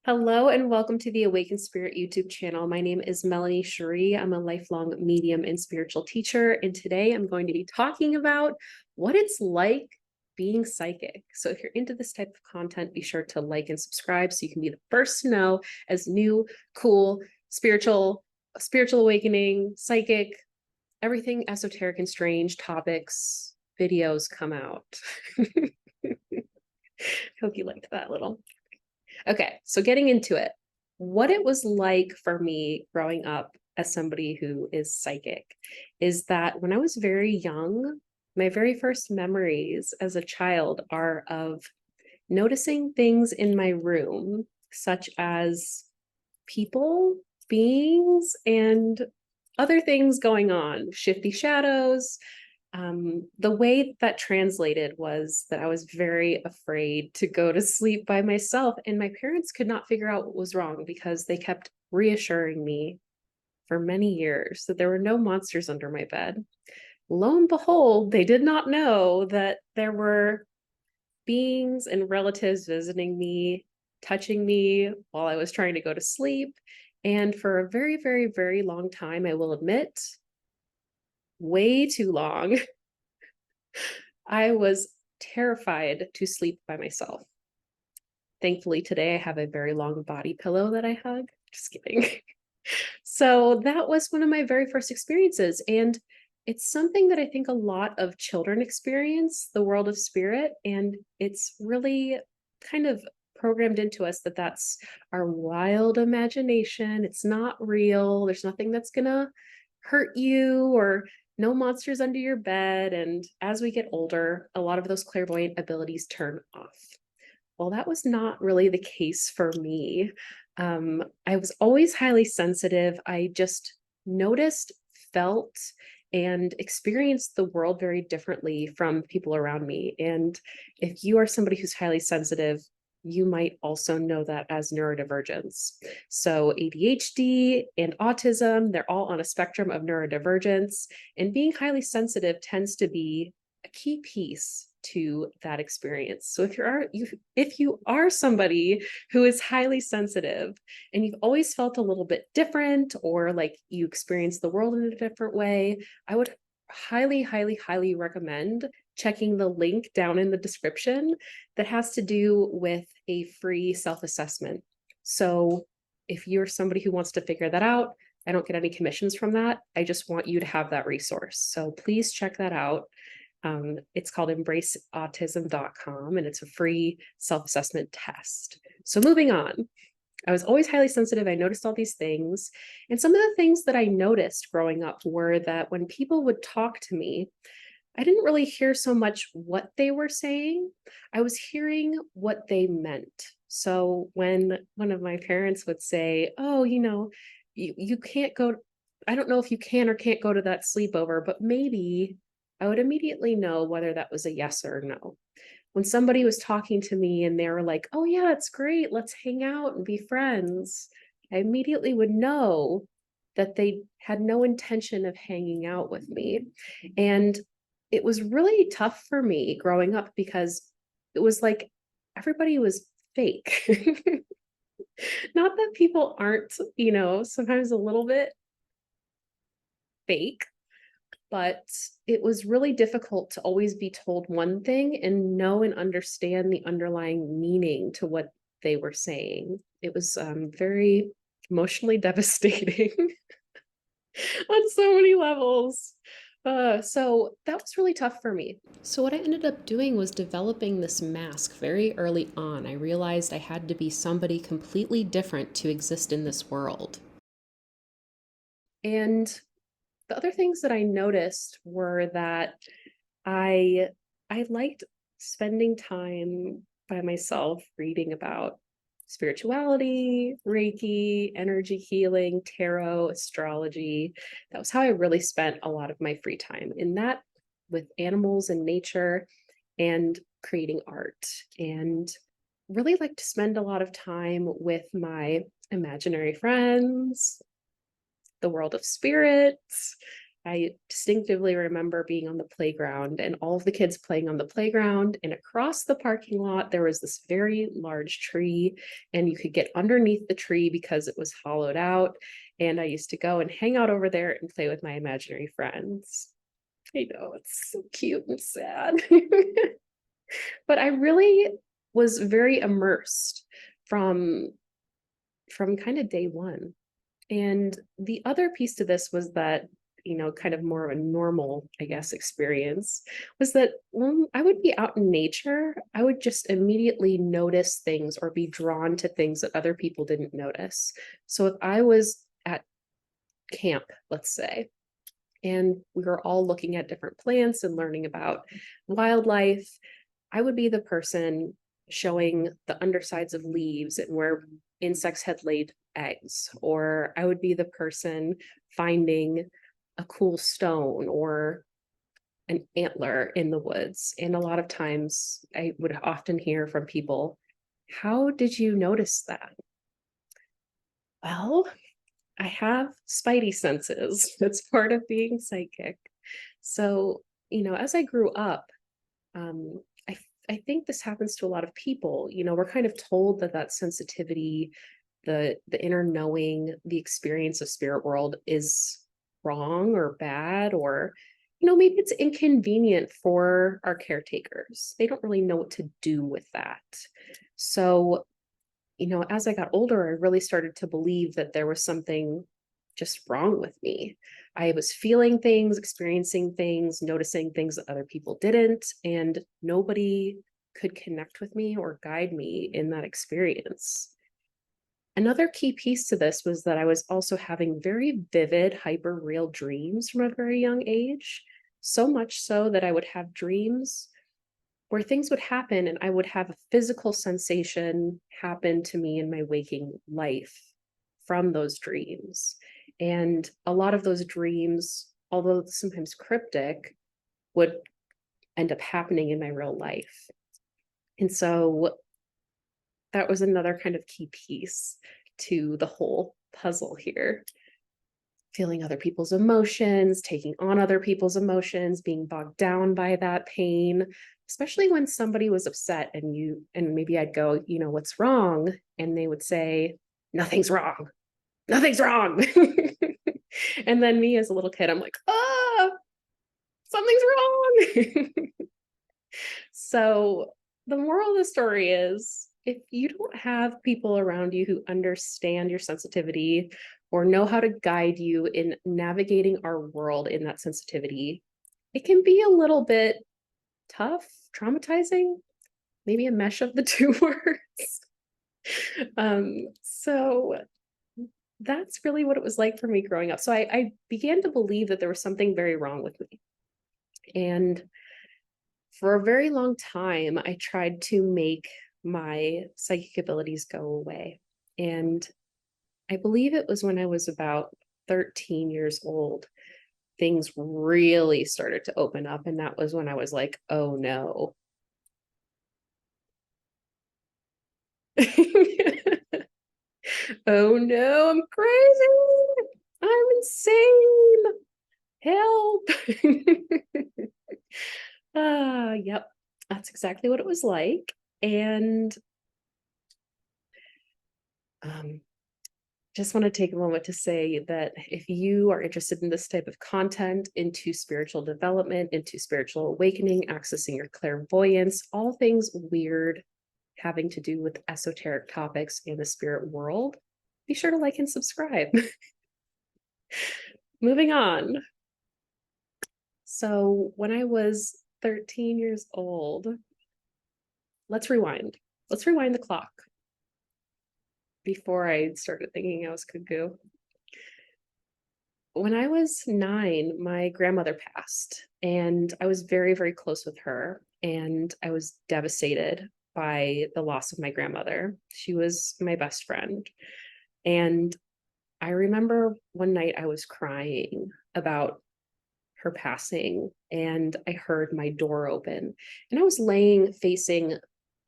Hello and welcome to the Awakened Spirit YouTube channel. My name is Melanie Sheree. I'm a lifelong medium and spiritual teacher, and today I'm going to be talking about what it's like being psychic. So if you're into this type of content, be sure to like and subscribe so you can be the first to know as new, cool, spiritual awakening, psychic, everything esoteric and strange topics, videos come out. Hope you liked that little. Okay, so getting into it, what it was like for me growing up as somebody who is psychic is that when I was very young, my very first memories as a child are of noticing things in my room, such as people, beings, and other things going on, shifty shadows. The way that translated was that I was very afraid to go to sleep by myself, and my parents could not figure out what was wrong because they kept reassuring me for many years that there were no monsters under my bed. Lo and behold, they did not know that there were beings and relatives visiting me, touching me while I was trying to go to sleep. And for a very, very, very long time, I will admit, way too long, I was terrified to sleep by myself. Thankfully, today I have a very long body pillow that I hug. Just kidding. So that was one of my very first experiences. And it's something that I think a lot of children experience, the world of spirit. And it's really kind of programmed into us that that's our wild imagination. It's not real. There's nothing that's going to hurt you, or no monsters under your bed. And as we get older, a lot of those clairvoyant abilities turn off. Well, that was not really the case for me. I was always highly sensitive. I just noticed, felt, and experienced the world very differently from people around me. And if you are somebody who's highly sensitive, you might also know that as neurodivergence. So ADHD and autism, they're all on a spectrum of neurodivergence, and being highly sensitive tends to be a key piece to that experience. So if you are somebody who is highly sensitive and you've always felt a little bit different, or like you experience the world in a different way, I would highly, highly, highly recommend checking the link down in the description that has to do with a free self-assessment. So if you're somebody who wants to figure that out, I don't get any commissions from that. I just want you to have that resource. So please check that out. It's called embraceautism.com, and it's a free self-assessment test. So moving on, I was always highly sensitive. I noticed all these things. And some of the things that I noticed growing up were that when people would talk to me, I didn't really hear so much what they were saying. I was hearing what they meant. So when one of my parents would say, oh, you can't go, I don't know if you can or can't go to that sleepover, but maybe, I would immediately know whether that was a yes or no. When somebody was talking to me and they were like, oh yeah, it's great, let's hang out and be friends, I immediately would know that they had no intention of hanging out with me. And it was really tough for me growing up because it was like everybody was fake. Not that people aren't, sometimes a little bit fake, but it was really difficult to always be told one thing and know and understand the underlying meaning to what they were saying. It was very emotionally devastating on so many levels. So that was really tough for me. So what I ended up doing was developing this mask very early on. I realized I had to be somebody completely different to exist in this world. And the other things that I noticed were that I liked spending time by myself reading about spirituality, Reiki, energy healing, tarot, astrology. That was how I really spent a lot of my free time, in that with animals and nature and creating art. And really like to spend a lot of time with my imaginary friends, the world of spirits. I distinctively remember being on the playground and all of the kids playing on the playground, and across the parking lot, there was this very large tree, and you could get underneath the tree because it was hollowed out. And I used to go and hang out over there and play with my imaginary friends. I know, it's so cute and sad. But I really was very immersed from kind of day one. And the other piece to this was that, kind of more of a normal, I guess, experience was that when I would be out in nature, I would just immediately notice things or be drawn to things that other people didn't notice. So if I was at camp, let's say, and we were all looking at different plants and learning about wildlife, I would be the person showing the undersides of leaves and where insects had laid eggs, or I would be the person finding a cool stone or an antler in the woods. And a lot of times I would often hear from people, how did you notice that? Well, I have spidey senses. That's part of being psychic. So, as I grew up, um, I think this happens to a lot of people. We're kind of told that sensitivity, the inner knowing, the experience of spirit world is wrong or bad, or maybe it's inconvenient for our caretakers. They don't really know what to do with that. So, as I got older, I really started to believe that there was something just wrong with me. I was feeling things, experiencing things, noticing things that other people didn't, and nobody could connect with me or guide me in that experience. Another key piece to this was that I was also having very vivid, hyper real dreams from a very young age, so much so that I would have dreams where things would happen and I would have a physical sensation happen to me in my waking life from those dreams. And a lot of those dreams, although sometimes cryptic, would end up happening in my real life. And so that was another kind of key piece to the whole puzzle here. Feeling other people's emotions, taking on other people's emotions, being bogged down by that pain, especially when somebody was upset and maybe I'd go, what's wrong? And they would say, nothing's wrong. Nothing's wrong. And then me as a little kid, I'm like, something's wrong. So the moral of the story is, if you don't have people around you who understand your sensitivity or know how to guide you in navigating our world in that sensitivity, it can be a little bit tough, traumatizing, maybe a mesh of the two words. So that's really what it was like for me growing up. So I began to believe that there was something very wrong with me. And for a very long time, I tried to make my psychic abilities go away. And I believe it was when I was about 13 years old, things really started to open up. And that was when I was like, oh no. Oh no, I'm crazy. I'm insane. Help. Yep, that's exactly what it was like. And just want to take a moment to say that if you are interested in this type of content, into spiritual development, into spiritual awakening, accessing your clairvoyance, all things weird having to do with esoteric topics in the spirit world, be sure to like and subscribe. Moving on. So when I was 13 years old, let's rewind. Let's rewind the clock before I started thinking I was cuckoo. When I was 9, my grandmother passed, and I was very, very close with her, and I was devastated by the loss of my grandmother. She was my best friend. And I remember one night I was crying about her passing, and I heard my door open, and I was laying facing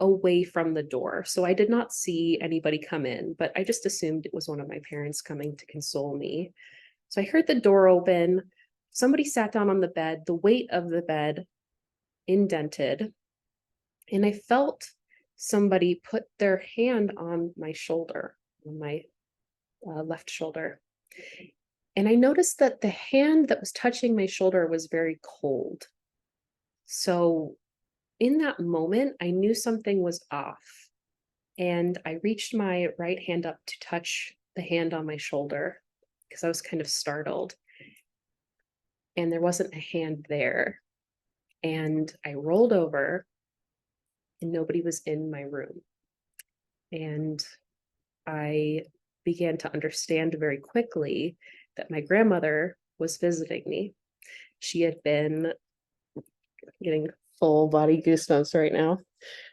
away from the door. So I did not see anybody come in, but I just assumed it was one of my parents coming to console me. So I heard the door open. somebody sat down on the bed, the weight of the bed indented, and I felt somebody put their hand on my shoulder, on my left shoulder. And I noticed that the hand that was touching my shoulder was very cold. So in that moment, I knew something was off. And I reached my right hand up to touch the hand on my shoulder because I was kind of startled. And there wasn't a hand there. And I rolled over and nobody was in my room. And I began to understand very quickly that my grandmother was visiting me. She had been getting full body goosebumps right now.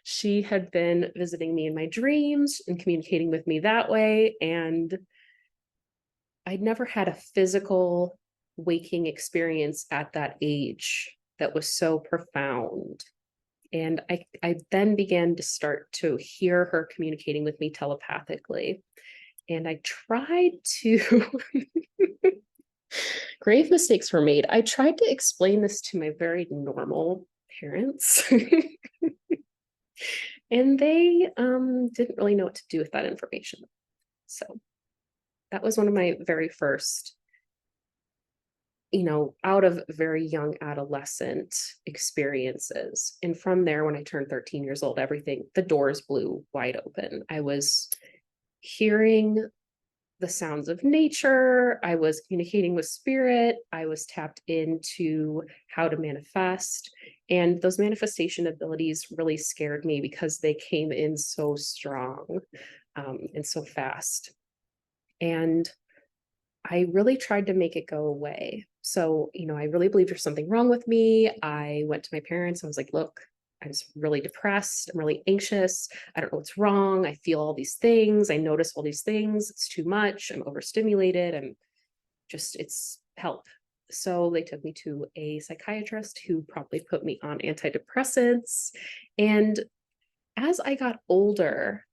She had been visiting me in my dreams and communicating with me that way. And I'd never had a physical waking experience at that age that was so profound. And I then began to start to hear her communicating with me telepathically. And I tried to, grave mistakes were made. I tried to explain this to my very normal parents. And they didn't really know what to do with that information. So that was one of my very first, out of very young adolescent experiences. And from there, when I turned 13 years old, the doors blew wide open. I was hearing the sounds of nature. I was communicating with spirit. I was tapped into how to manifest. And those manifestation abilities really scared me because they came in so strong and so fast. And I really tried to make it go away. So, I really believe there's something wrong with me. I went to my parents. I was like, look, I was really depressed. I'm really anxious. I don't know what's wrong. I feel all these things. I notice all these things. It's too much. I'm overstimulated. It's help. So they took me to a psychiatrist who promptly put me on antidepressants. And as I got older,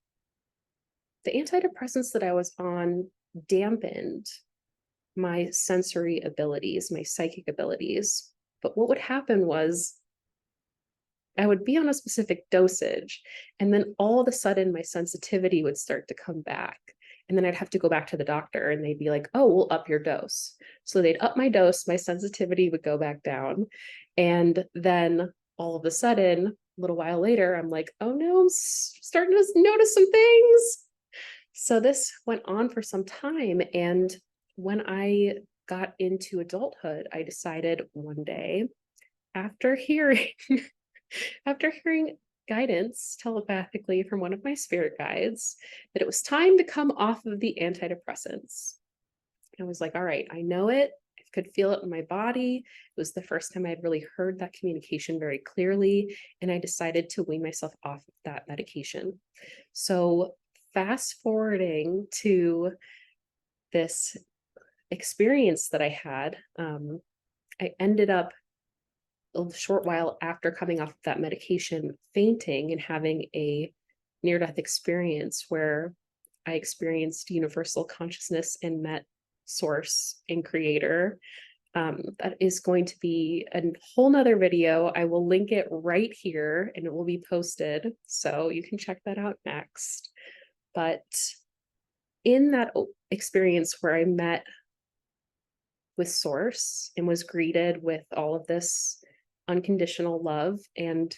the antidepressants that I was on dampened my sensory abilities, my psychic abilities. But what would happen was I would be on a specific dosage, and then all of a sudden my sensitivity would start to come back. And then I'd have to go back to the doctor and they'd be like, oh, we'll up your dose. So they'd up my dose, my sensitivity would go back down. And then all of a sudden, a little while later, I'm like, oh no, I'm starting to notice some things. So this went on for some time. And when I got into adulthood, I decided one day, after hearing guidance telepathically from one of my spirit guides, that it was time to come off of the antidepressants. I was like, all right, I know it. I could feel it in my body. It was the first time I'd really heard that communication very clearly. And I decided to wean myself off of that medication. So fast forwarding to this experience that I had, I ended up a short while after coming off that medication fainting and having a near-death experience where I experienced universal consciousness and met source and creator. That is going to be a whole nother video. I will link it right here and it will be posted, so you can check that out next. But in that experience where I met with source and was greeted with all of this unconditional love and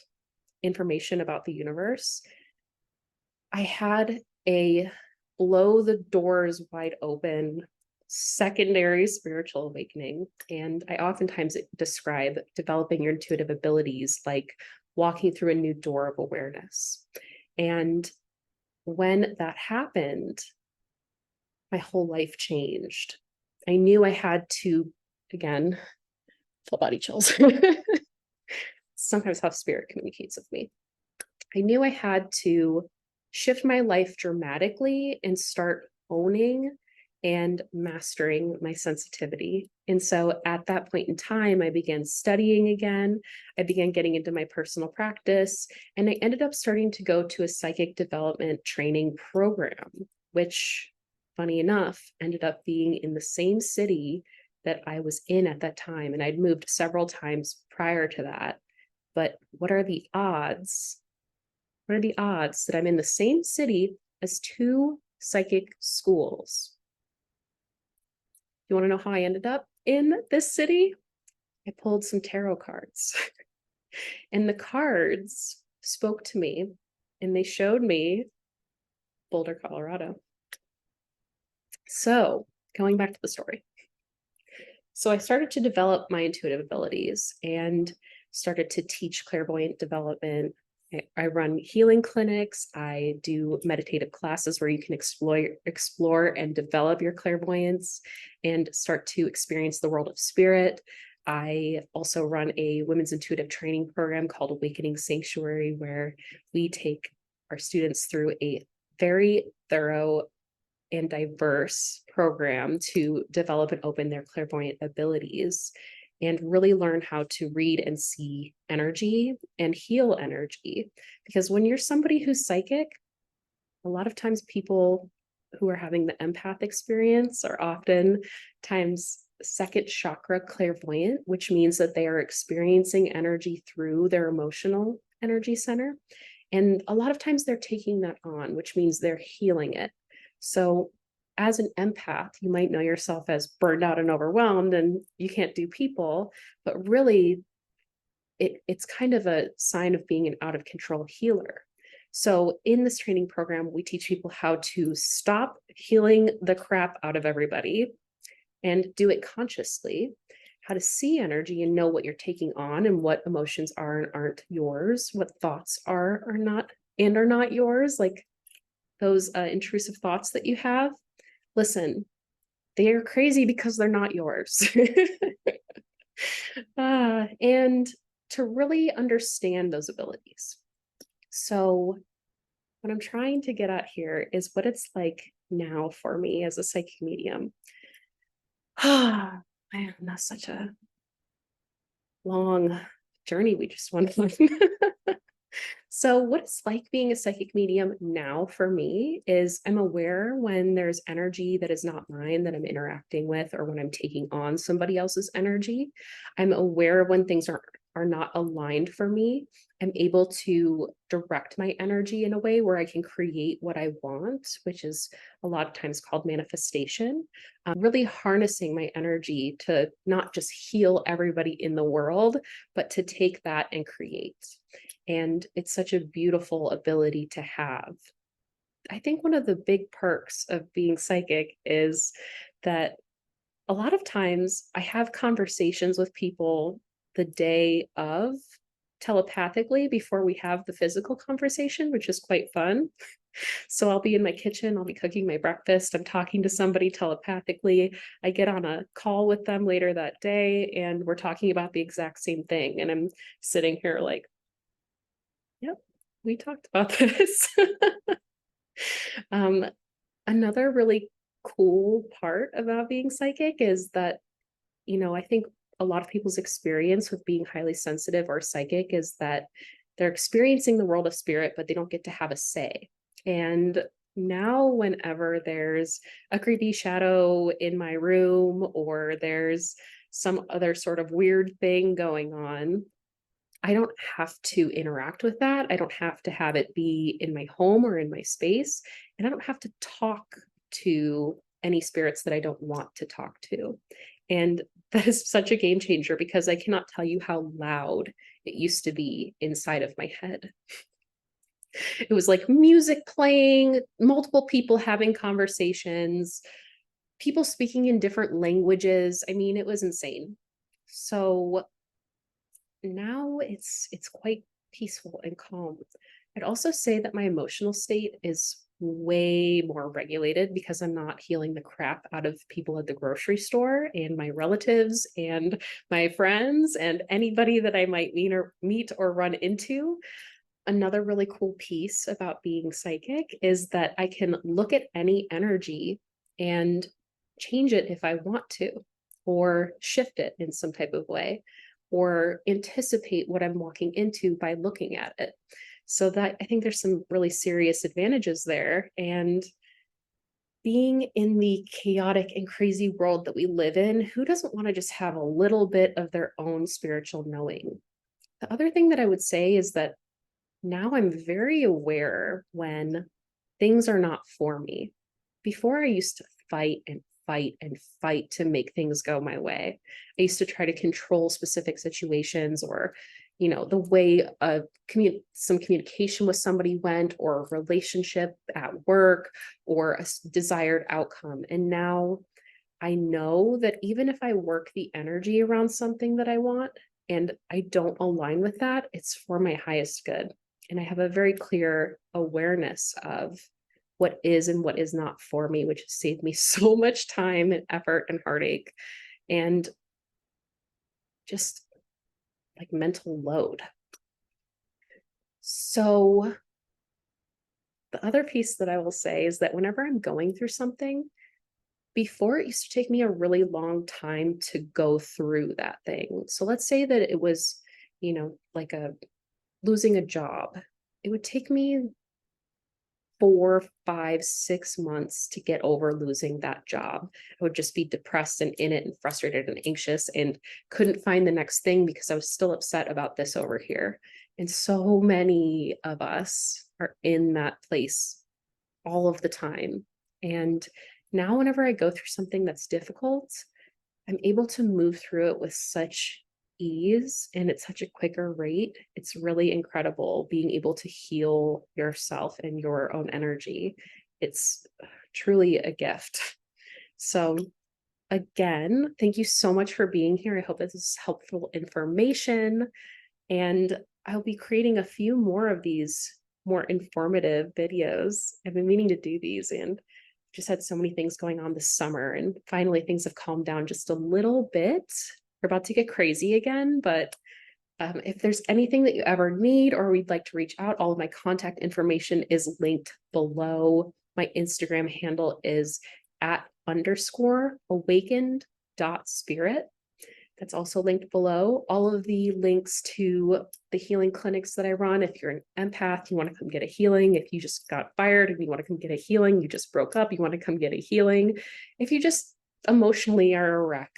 information about the universe, I had a blow the doors wide open secondary spiritual awakening. And I oftentimes describe developing your intuitive abilities like walking through a new door of awareness. And when that happened, my whole life changed. I knew I had to, again, full body chills. Sometimes how spirit communicates with me. I knew I had to shift my life dramatically and start owning and mastering my sensitivity. And so at that point in time, I began studying again. I began getting into my personal practice, and I ended up starting to go to a psychic development training program, which, funny enough, ended up being in the same city that I was in at that time. And I'd moved several times prior to that. But what are the odds? What are the odds that I'm in the same city as two psychic schools? You want to know how I ended up in this city? I pulled some tarot cards and the cards spoke to me and they showed me Boulder, Colorado. So going back to the story. So I started to develop my intuitive abilities and started to teach clairvoyant development. I run healing clinics. I do meditative classes where you can explore and develop your clairvoyance and start to experience the world of spirit. I also run a women's intuitive training program called Awakening Sanctuary, where we take our students through a very thorough and diverse program to develop and open their clairvoyant abilities and really learn how to read and see energy and heal energy. Because when you're somebody who's psychic, a lot of times people who are having the empath experience are often times second chakra clairvoyant, which means that they are experiencing energy through their emotional energy center. And a lot of times they're taking that on, which means they're healing it. So as an empath, you might know yourself as burned out and overwhelmed and you can't do people, but really it's kind of a sign of being an out of control healer. So in this training program, we teach people how to stop healing the crap out of everybody and do it consciously, how to see energy and know what you're taking on and what emotions are and aren't yours, what thoughts are not yours, like those intrusive thoughts that you have. Listen, they are crazy because they're not yours. And to really understand those abilities. So what I'm trying to get at here is what it's like now for me as a psychic medium. Man, that's such a long journey we just went on. So what it's like being a psychic medium now for me is I'm aware when there's energy that is not mine that I'm interacting with, or when I'm taking on somebody else's energy. I'm aware of when things are not aligned for me. I'm able to direct my energy in a way where I can create what I want, which is a lot of times called manifestation. Really harnessing my energy to not just heal everybody in the world, but to take that and create. And it's such a beautiful ability to have. I think one of the big perks of being psychic is that a lot of times I have conversations with people the day of telepathically before we have the physical conversation, which is quite fun. So I'll be in my kitchen, I'll be cooking my breakfast, I'm talking to somebody telepathically. I get on a call with them later that day and we're talking about the exact same thing. And I'm sitting here like, yep, we talked about this. Another really cool part about being psychic is that, I think a lot of people's experience with being highly sensitive or psychic is that they're experiencing the world of spirit, but they don't get to have a say. And now whenever there's a creepy shadow in my room or there's some other sort of weird thing going on, I don't have to interact with that. I don't have to have it be in my home or in my space. And I don't have to talk to any spirits that I don't want to talk to. And that is such a game changer because I cannot tell you how loud it used to be inside of my head. It was like music playing, multiple people having conversations, people speaking in different languages. I mean, it was insane. So now it's quite peaceful and calm. I'd also say that my emotional state is way more regulated because I'm not healing the crap out of people at the grocery store and my relatives and my friends and anybody that I might meet or run into. Another really cool piece about being psychic is that I can look at any energy and change it if I want to, or shift it in some type of way, or anticipate what I'm walking into by looking at it. So that I think there's some really serious advantages there. And being in the chaotic and crazy world that we live in, who doesn't want to just have a little bit of their own spiritual knowing? The other thing that I would say is that now I'm very aware when things are not for me. Before, I used to fight and fight and fight to make things go my way. I used to try to control specific situations, or the way some communication with somebody went, or a relationship at work, or a desired outcome. And now I know that even if I work the energy around something that I want and I don't align with that, it's for my highest good. And I have a very clear awareness of what is and what is not for me, which has saved me so much time and effort and heartache and just like mental load. So the other piece that I will say is that whenever I'm going through something, before, it used to take me a really long time to go through that thing. So let's say that it was, like losing a job. It would take me 4, 5, 6 months to get over losing that job. I would just be depressed and in it and frustrated and anxious and couldn't find the next thing because I was still upset about this over here. And so many of us are in that place all of the time. And now, whenever I go through something that's difficult, I'm able to move through it with such ease and at such a quicker rate. It's really incredible being able to heal yourself and your own energy. It's truly a gift. So, again, thank you so much for being here. I hope this is helpful information. And I'll be creating a few more of these more informative videos. I've been meaning to do these and just had so many things going on this summer, and finally things have calmed down just a little bit. We're about to get crazy again, but if there's anything that you ever need or we'd like to reach out, all of my contact information is linked below. My Instagram handle is @_awakened.spirit. That's also linked below. All of the links to the healing clinics that I run. If you're an empath, you want to come get a healing. If you just got fired and you want to come get a healing, you just broke up, you want to come get a healing. If you just emotionally are a wreck,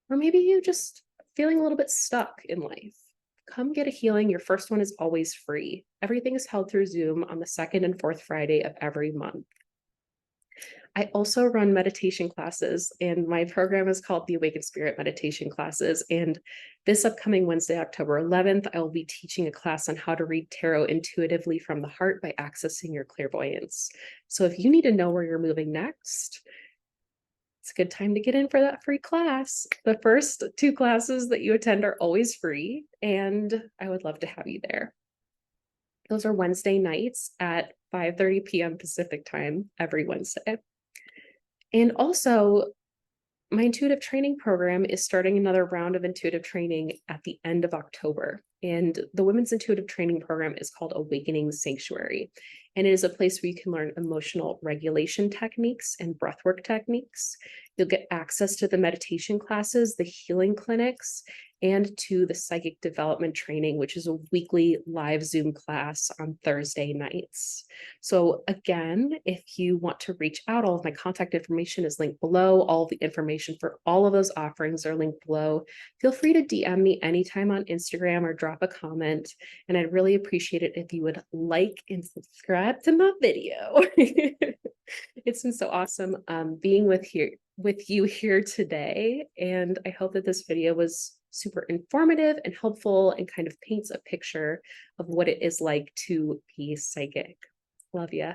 or maybe you just feeling a little bit stuck in life, come get a healing. Your first one is always free. Everything is held through Zoom on the 2nd and 4th Friday of every month. I also run meditation classes, and my program is called the Awakened Spirit Meditation Classes. And this upcoming Wednesday, October 11th, I will be teaching a class on how to read tarot intuitively from the heart by accessing your clairvoyance. So if you need to know where you're moving next, it's a good time to get in for that free class. The first 2 classes that you attend are always free, and I would love to have you there. Those are Wednesday nights at 5:30 p.m. Pacific time every Wednesday. And also, my intuitive training program is starting another round of intuitive training at the end of October. And the women's intuitive training program is called Awakening Sanctuary. And it is a place where you can learn emotional regulation techniques and breathwork techniques. You'll get access to the meditation classes, the healing clinics, and to the psychic development training, which is a weekly live Zoom class on Thursday nights. So again, if you want to reach out, all of my contact information is linked below. All of the information for all of those offerings are linked below. Feel free to DM me anytime on Instagram or drop a comment. And I'd really appreciate it if you would like and subscribe to my video. It's been so awesome being with you here today. And I hope that this video was super informative and helpful and kind of paints a picture of what it is like to be psychic. Love ya.